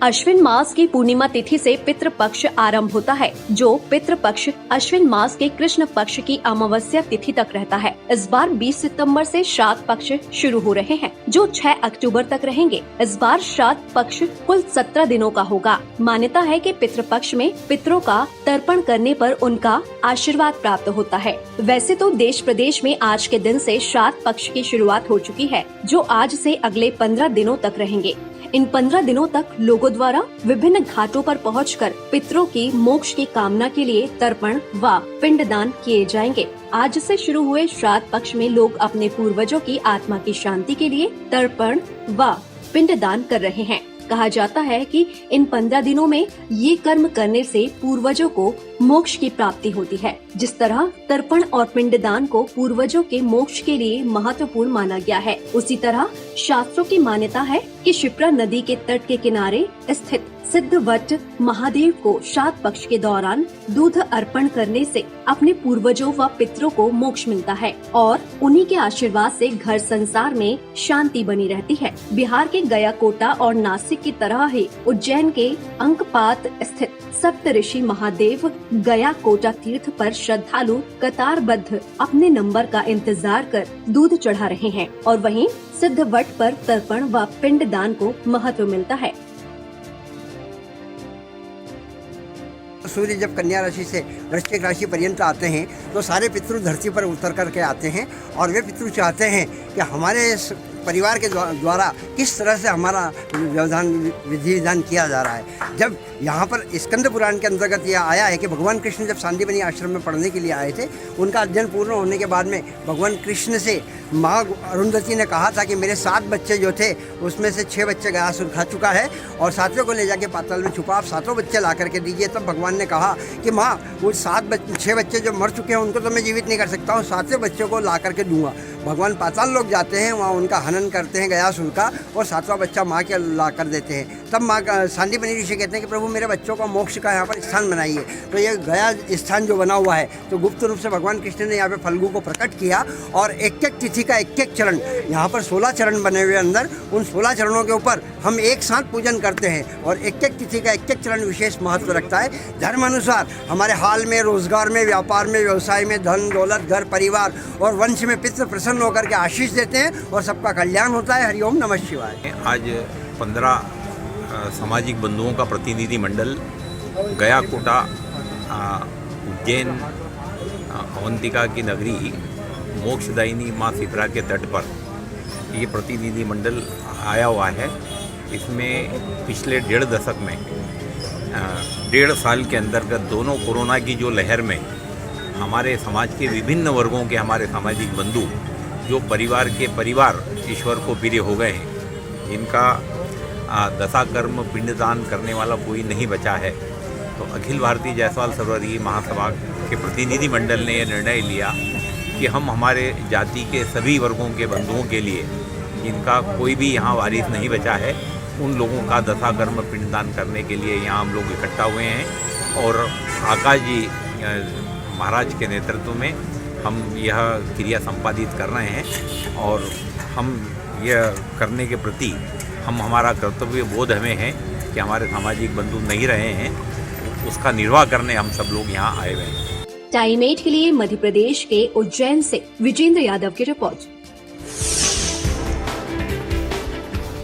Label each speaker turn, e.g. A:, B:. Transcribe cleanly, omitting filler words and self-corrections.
A: अश्विन मास की पूर्णिमा तिथि से पितृ पक्ष आरंभ होता है, जो पितृ पक्ष अश्विन मास के कृष्ण पक्ष की अमावस्या तिथि तक रहता है। इस बार 20 सितंबर से श्राद्ध पक्ष शुरू हो रहे हैं, जो 6 अक्टूबर तक रहेंगे। इस बार श्राद्ध पक्ष कुल 17 दिनों का होगा। मान्यता है कि पितृ पक्ष में पितरों का तर्पण करने पर उनका आशीर्वाद प्राप्त होता है। वैसे तो देश प्रदेश में आज के दिन से श्राद्ध पक्ष की शुरुआत हो चुकी है, जो आज से अगले 15 दिनों तक रहेंगे। इन 15 दिनों तक लोगों द्वारा विभिन्न घाटों पर पहुंचकर पितरों की मोक्ष की कामना के लिए तर्पण व पिंडदान किए जाएंगे। आज से शुरू हुए श्राद्ध पक्ष में लोग अपने पूर्वजों की आत्मा की शांति के लिए तर्पण व पिंडदान कर रहे हैं। कहा जाता है कि इन 15 दिनों में ये कर्म करने से पूर्वजों को मोक्ष की प्राप्ति होती है। जिस तरह तर्पण और पिंडदान को पूर्वजों के मोक्ष के लिए महत्वपूर्ण माना गया है, उसी तरह शास्त्रों की मान्यता है कि क्षिप्रा नदी के तट के किनारे स्थित सिद्धवट महादेव को श्राद्ध पक्ष के दौरान दूध अर्पण करने से अपने पूर्वजों व पितरों को मोक्ष मिलता है और उन्हीं के आशीर्वाद से घर संसार में शांति बनी रहती है। बिहार के गया कोटा और नासिक की तरह ही उज्जैन के अंकपात स्थित सप्तऋषि महादेव गया कोटा तीर्थ पर श्रद्धालु कतारबद्ध अपने नंबर का इंतजार कर दूध चढ़ा रहे हैं और वहीं सिद्धवट पर तर्पण व पिंडदान को महत्व मिलता है।
B: सूर्य जब कन्या राशि से वृश्चिक राशि पर्यंत आते हैं तो सारे पितृ धरती पर उतर करके आते हैं और वे पितृ चाहते हैं कि हमारे परिवार के द्वारा किस तरह से हमारा विधि विधान किया जा रहा है। जब यहाँ पर स्कंद पुराण के अंतर्गत यह आया है कि भगवान कृष्ण जब सांदीपनि आश्रम में पढ़ने के लिए आए थे, उनका अध्ययन पूर्ण होने के बाद में भगवान कृष्ण से माँ अरुंधति ने कहा था कि मेरे 7 बच्चे जो थे उसमें से 6 बच्चे गयासुर खा चुका है और 7वें को ले जाके पाताल में छुपा, आप 7 बच्चे ला करके दीजिए। तब भगवान ने कहा कि माँ वो 6 बच्चे जो मर चुके हैं उनको तो मैं जीवित नहीं कर सकता हूँ, 7वें बच्चे को ला करके दूंगा। भगवान पाताल लोग जाते हैं, वहाँ उनका हनन करते हैं गयासुर का और 7वां बच्चा माँ के ला कर देते हैं। तब माँ सांदीपनि ऋषि कहते हैं कि प्रभु मेरे बच्चों का मोक्ष का यहाँ पर स्थान बनाइए। तो ये गया स्थान जो बना हुआ है, तो गुप्त रूप से भगवान कृष्ण ने यहाँ पे फल्गु को प्रकट किया और एक एक तिथि का एक एक चरण, यहाँ पर 16 चरण बने हुए अंदर, उन 16 चरणों के ऊपर हम एक साथ पूजन करते हैं और एक एक तिथि का एक एक चरण विशेष महत्व रखता है। धर्म अनुसार हमारे हाल में, रोजगार में, व्यापार में, व्यवसाय में, धन दौलत, घर परिवार और वंश में पितृ प्रसन्न होकर के आशीष देते हैं और सबका कल्याण होता है। हरिओम नमः शिवाय।
C: आज 15 सामाजिक बंधुओं का प्रतिनिधि मंडल गया कोटा उज्जैन अवंतिका की नगरी मोक्षदायिनी माँ शिप्रा के तट पर ये प्रतिनिधि मंडल आया हुआ है। इसमें पिछले 1.5 दशक में 1.5 साल के अंतर्गत दोनों कोरोना की जो लहर में हमारे समाज के विभिन्न वर्गों के हमारे सामाजिक बंधु जो परिवार के परिवार ईश्वर को प्रिय हो गए हैं, इनका दशा कर्म पिंडदान करने वाला कोई नहीं बचा है। तो अखिल भारतीय जायसवाल सर्ववर्गीय महासभा के प्रतिनिधि मंडल ने यह निर्णय लिया कि हम हमारे जाति के सभी वर्गों के बंधुओं के लिए, जिनका कोई भी यहाँ वारिस नहीं बचा है, उन लोगों का दशा कर्म पिंडदान करने के लिए यहाँ हम लोग इकट्ठा हुए हैं और आकाश जी महाराज के नेतृत्व में हम यह क्रिया संपादित कर रहे हैं और हम यह करने के प्रति हमारा कर्तव्य बोध हमें है कि हमारे सामाजिक बंधु नहीं रहे हैं, उसका निर्वाह करने हम सब लोग यहाँ आए हुए हैं।
A: टाइम 8 के लिए मध्य प्रदेश के उज्जैन से विजेंद्र यादव की रिपोर्ट।